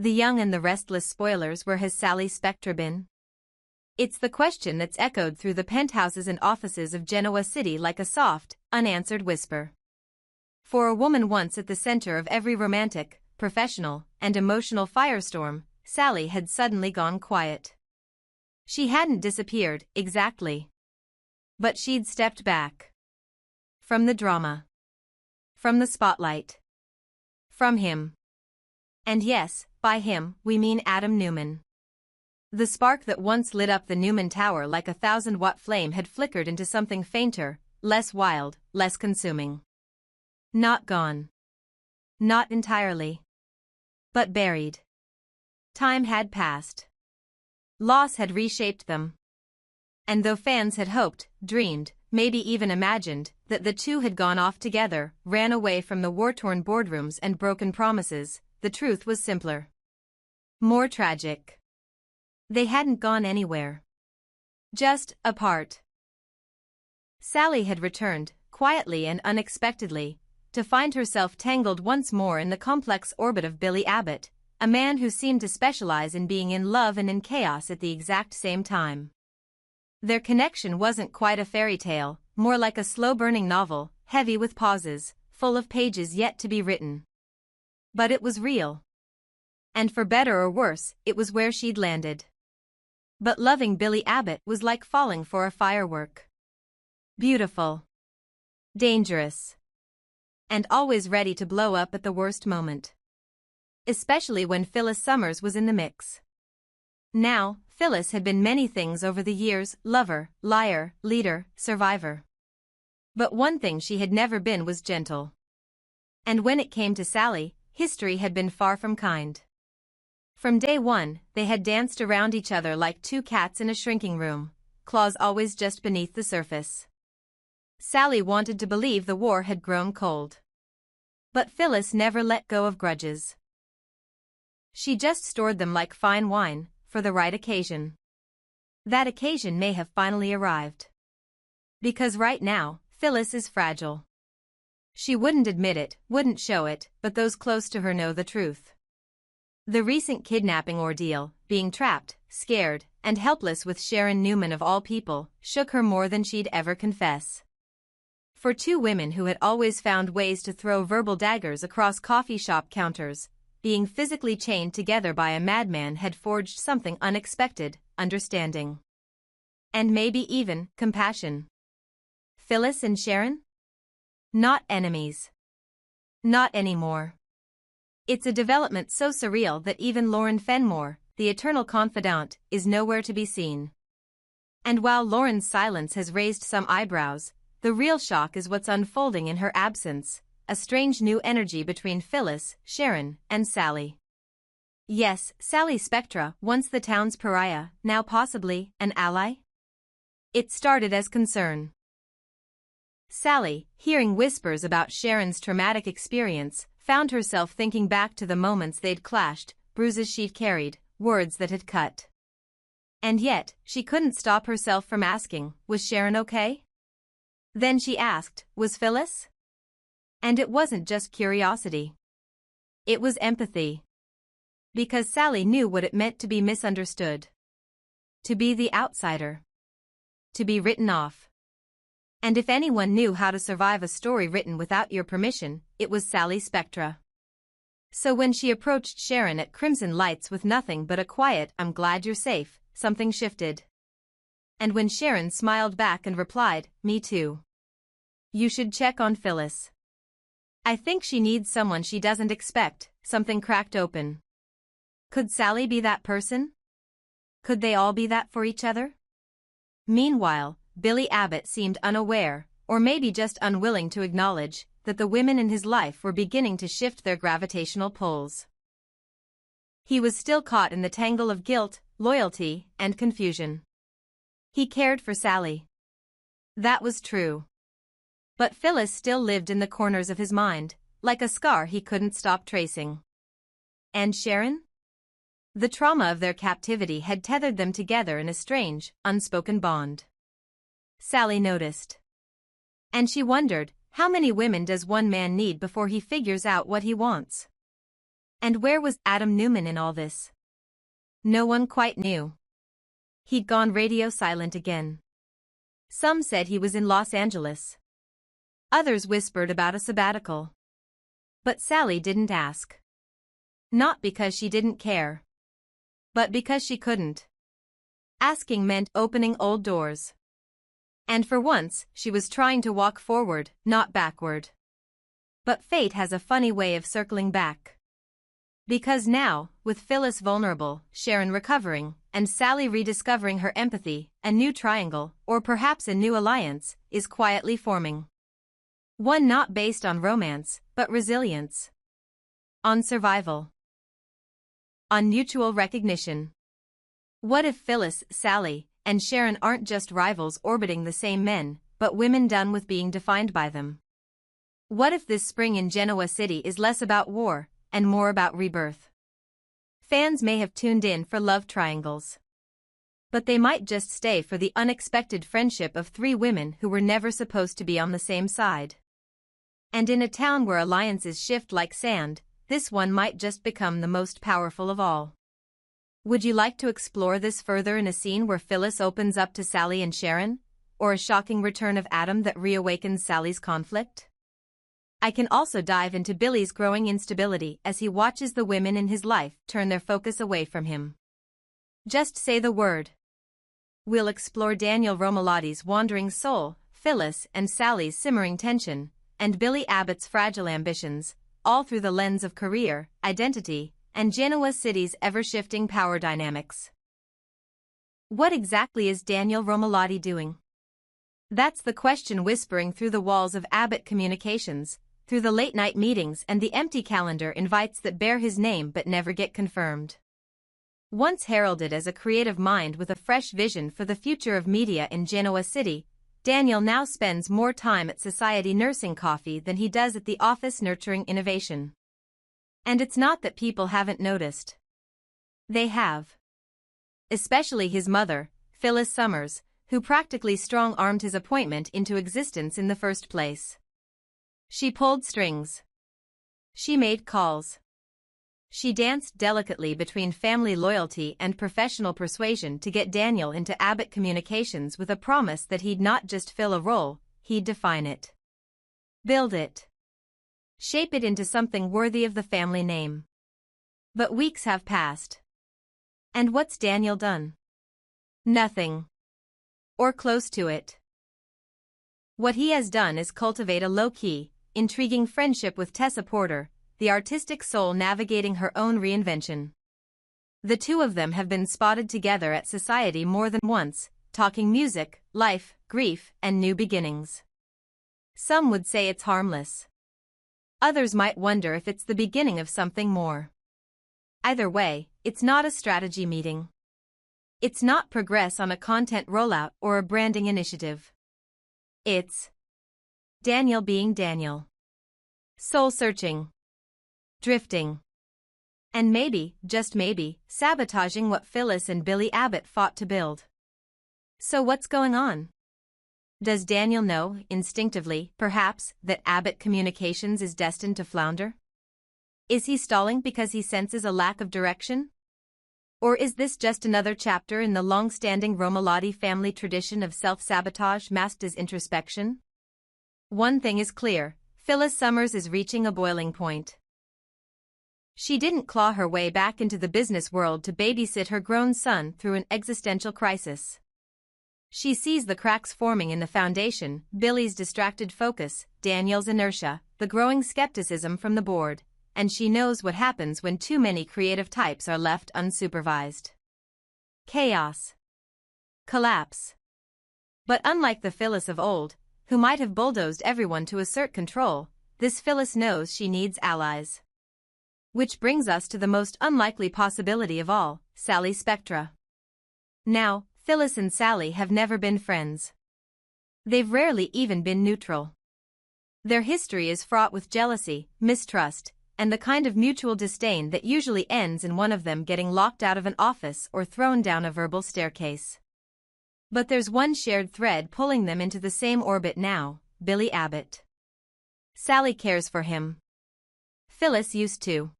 The young and the restless spoilers, where has Sally Spectra been? It's the question that's echoed through the penthouses and offices of Genoa City like a soft, unanswered whisper. For a woman once at the center of every romantic, professional, and emotional firestorm, Sally had suddenly gone quiet. She hadn't disappeared, exactly. But she'd stepped back. From the drama. From the spotlight. From him. And yes, by him, we mean Adam Newman. The spark that once lit up the Newman Tower like a 1,000-watt flame had flickered into something fainter, less wild, less consuming. Not gone. Not entirely. But buried. Time had passed. Loss had reshaped them. And though fans had hoped, dreamed, maybe even imagined, that the two had gone off together, ran away from the war-torn boardrooms and broken promises, the truth was simpler. More tragic. They hadn't gone anywhere. Just apart. Sally had returned, quietly and unexpectedly, to find herself tangled once more in the complex orbit of Billy Abbott, a man who seemed to specialize in being in love and in chaos at the exact same time. Their connection wasn't quite a fairy tale, more like a slow-burning novel, heavy with pauses, full of pages yet to be written. But it was real. And for better or worse, it was where she'd landed. But loving Billy Abbott was like falling for a firework. Beautiful. Dangerous. And always ready to blow up at the worst moment. Especially when Phyllis Summers was in the mix. Now, Phyllis had been many things over the years: lover, liar, leader, survivor. But one thing she had never been was gentle. And when it came to Sally, history had been far from kind. From day one, they had danced around each other like two cats in a shrinking room, claws always just beneath the surface. Sally wanted to believe the war had grown cold. But Phyllis never let go of grudges. She just stored them like fine wine, for the right occasion. That occasion may have finally arrived. Because right now, Phyllis is fragile. She wouldn't admit it, wouldn't show it, but those close to her know the truth. The recent kidnapping ordeal, being trapped, scared, and helpless with Sharon Newman of all people, shook her more than she'd ever confess. For two women who had always found ways to throw verbal daggers across coffee shop counters, being physically chained together by a madman had forged something unexpected: understanding. And maybe even compassion. Phyllis and Sharon? Not enemies. Not anymore. It's a development so surreal that even Lauren Fenmore, the eternal confidant, is nowhere to be seen. And while Lauren's silence has raised some eyebrows, the real shock is what's unfolding in her absence: a strange new energy between Phyllis, Sharon, and Sally. Yes, Sally Spectra, once the town's pariah, now possibly an ally? It started as concern. Sally, hearing whispers about Sharon's traumatic experience, found herself thinking back to the moments they'd clashed, bruises she'd carried, words that had cut. And yet, she couldn't stop herself from asking, was Sharon okay? Then she asked, was Phyllis? And it wasn't just curiosity. It was empathy. Because Sally knew what it meant to be misunderstood. To be the outsider. To be written off. And if anyone knew how to survive a story written without your permission, it was Sally Spectra. So when she approached Sharon at Crimson Lights with nothing but a quiet, "I'm glad you're safe," something shifted. And when Sharon smiled back and replied, "Me too. You should check on Phyllis. I think she needs someone she doesn't expect," something cracked open. Could Sally be that person? Could they all be that for each other? Meanwhile, Billy Abbott seemed unaware, or maybe just unwilling to acknowledge, that the women in his life were beginning to shift their gravitational pulls. He was still caught in the tangle of guilt, loyalty, and confusion. He cared for Sally. That was true. But Phyllis still lived in the corners of his mind, like a scar he couldn't stop tracing. And Sharon? The trauma of their captivity had tethered them together in a strange, unspoken bond. Sally noticed. And she wondered, how many women does one man need before he figures out what he wants? And where was Adam Newman in all this? No one quite knew. He'd gone radio silent again. Some said he was in Los Angeles. Others whispered about a sabbatical. But Sally didn't ask. Not because she didn't care, but because she couldn't. Asking meant opening old doors. And for once, she was trying to walk forward, not backward. But fate has a funny way of circling back. Because now, with Phyllis vulnerable, Sharon recovering, and Sally rediscovering her empathy, a new triangle, or perhaps a new alliance, is quietly forming. One not based on romance, but resilience. On survival. On mutual recognition. What if Phyllis, Sally, and Sharon aren't just rivals orbiting the same men, but women done with being defined by them? What if this spring in Genoa City is less about war, and more about rebirth? Fans may have tuned in for love triangles. But they might just stay for the unexpected friendship of three women who were never supposed to be on the same side. And in a town where alliances shift like sand, this one might just become the most powerful of all. Would you like to explore this further in a scene where Phyllis opens up to Sally and Sharon? Or a shocking return of Adam that reawakens Sally's conflict? I can also dive into Billy's growing instability as he watches the women in his life turn their focus away from him. Just say the word. We'll explore Daniel Romalotti's wandering soul, Phyllis and Sally's simmering tension, and Billy Abbott's fragile ambitions, all through the lens of career, identity, and Genoa City's ever-shifting power dynamics. What exactly is Daniel Romalotti doing? That's the question whispering through the walls of Abbott Communications, through the late-night meetings and the empty calendar invites that bear his name but never get confirmed. Once heralded as a creative mind with a fresh vision for the future of media in Genoa City, Daniel now spends more time at Society nursing coffee than he does at the office nurturing innovation. And it's not that people haven't noticed. They have. Especially his mother, Phyllis Summers, who practically strong-armed his appointment into existence in the first place. She pulled strings. She made calls. She danced delicately between family loyalty and professional persuasion to get Daniel into Abbott Communications with a promise that he'd not just fill a role, he'd define it. Build it. Shape it into something worthy of the family name. But weeks have passed. And what's Daniel done? Nothing. Or close to it. What he has done is cultivate a low-key, intriguing friendship with Tessa Porter, the artistic soul navigating her own reinvention. The two of them have been spotted together at Society more than once, talking music, life, grief, and new beginnings. Some would say it's harmless. Others might wonder if it's the beginning of something more. Either way, it's not a strategy meeting. It's not progress on a content rollout or a branding initiative. It's Daniel being Daniel. Soul-searching. Drifting. And maybe, just maybe, sabotaging what Phyllis and Billy Abbott fought to build. So what's going on? Does Daniel know, instinctively, perhaps, that Abbott Communications is destined to flounder? Is he stalling because he senses a lack of direction? Or is this just another chapter in the long-standing Romalotti family tradition of self-sabotage masked as introspection? One thing is clear, Phyllis Summers is reaching a boiling point. She didn't claw her way back into the business world to babysit her grown son through an existential crisis. She sees the cracks forming in the foundation, Billy's distracted focus, Daniel's inertia, the growing skepticism from the board, and she knows what happens when too many creative types are left unsupervised. Chaos. Collapse. But unlike the Phyllis of old, who might have bulldozed everyone to assert control, this Phyllis knows she needs allies. Which brings us to the most unlikely possibility of all, Sally Spectra. Now, Phyllis and Sally have never been friends. They've rarely even been neutral. Their history is fraught with jealousy, mistrust, and the kind of mutual disdain that usually ends in one of them getting locked out of an office or thrown down a verbal staircase. But there's one shared thread pulling them into the same orbit now, Billy Abbott. Sally cares for him. Phyllis used to.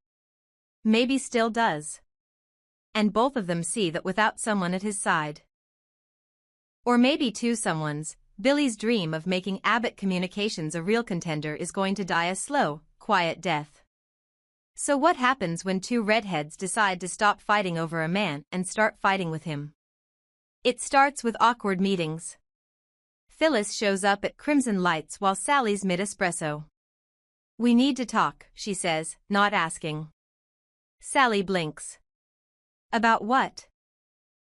Maybe still does. And both of them see that without someone at his side. Or maybe two someones, Billy's dream of making Abbott Communications a real contender is going to die a slow, quiet death. So what happens when two redheads decide to stop fighting over a man and start fighting with him? It starts with awkward meetings. Phyllis shows up at Crimson Lights while Sally's mid-espresso. "We need to talk," she says, not asking. Sally blinks. "About what?"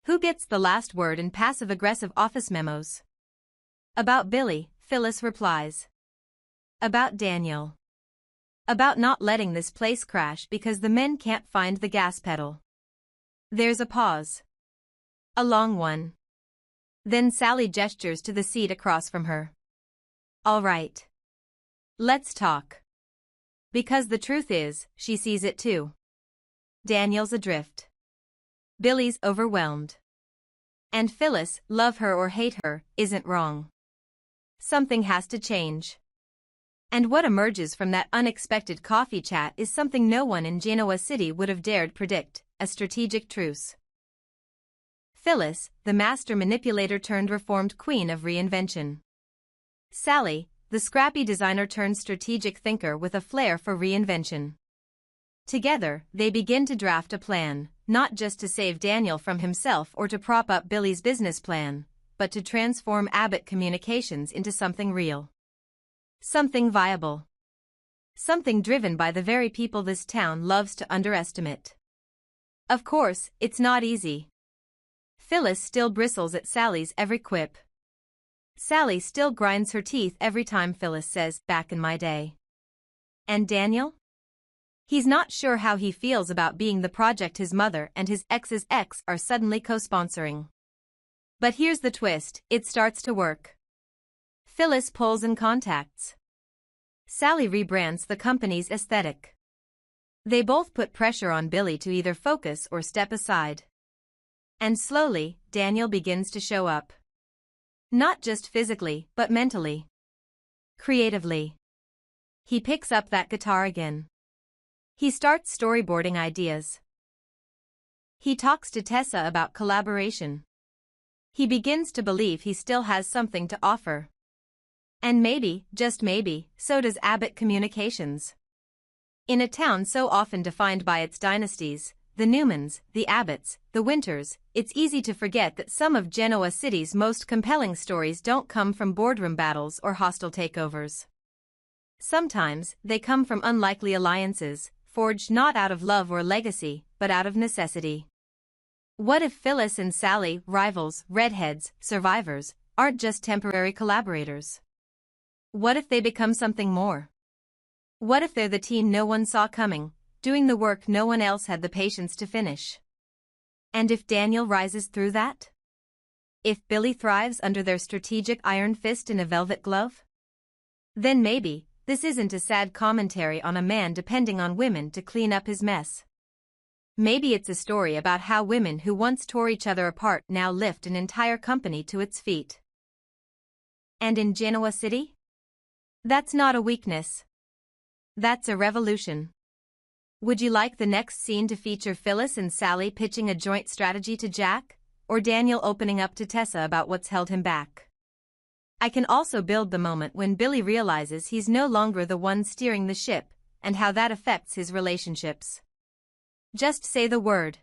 "Who gets the last word in passive-aggressive office memos?" "About Billy," Phyllis replies. "About Daniel. About not letting this place crash because the men can't find the gas pedal." There's a pause. A long one. Then Sally gestures to the seat across from her. "All right. Let's talk." Because the truth is, she sees it too. Daniel's adrift. Billy's overwhelmed. And Phyllis, love her or hate her, isn't wrong. Something has to change. And what emerges from that unexpected coffee chat is something no one in Genoa City would have dared predict: a strategic truce. Phyllis, the master manipulator turned reformed queen of reinvention. Sally, the scrappy designer turned strategic thinker with a flair for reinvention. Together, they begin to draft a plan, not just to save Daniel from himself or to prop up Billy's business plan, but to transform Abbott Communications into something real. Something viable. Something driven by the very people this town loves to underestimate. Of course, it's not easy. Phyllis still bristles at Sally's every quip. Sally still grinds her teeth every time Phyllis says, "Back in my day." And Daniel? He's not sure how he feels about being the project his mother and his ex's ex are suddenly co-sponsoring. But here's the twist: it starts to work. Phyllis pulls in contacts. Sally rebrands the company's aesthetic. They both put pressure on Billy to either focus or step aside. And slowly, Daniel begins to show up. Not just physically, but mentally. Creatively. He picks up that guitar again. He starts storyboarding ideas. He talks to Tessa about collaboration. He begins to believe he still has something to offer. And maybe, just maybe, so does Abbott Communications. In a town so often defined by its dynasties, the Newmans, the Abbotts, the Winters, it's easy to forget that some of Genoa City's most compelling stories don't come from boardroom battles or hostile takeovers. Sometimes, they come from unlikely alliances, forged not out of love or legacy, but out of necessity. What if Phyllis and Sally, rivals, redheads, survivors, aren't just temporary collaborators? What if they become something more? What if they're the team no one saw coming, doing the work no one else had the patience to finish? And if Daniel rises through that? If Billy thrives under their strategic iron fist in a velvet glove? Then maybe, this isn't a sad commentary on a man depending on women to clean up his mess. Maybe it's a story about how women who once tore each other apart now lift an entire company to its feet. And in Genoa City? That's not a weakness. That's a revolution. Would you like the next scene to feature Phyllis and Sally pitching a joint strategy to Jack, or Daniel opening up to Tessa about what's held him back? I can also build the moment when Billy realizes he's no longer the one steering the ship, and how that affects his relationships. Just say the word.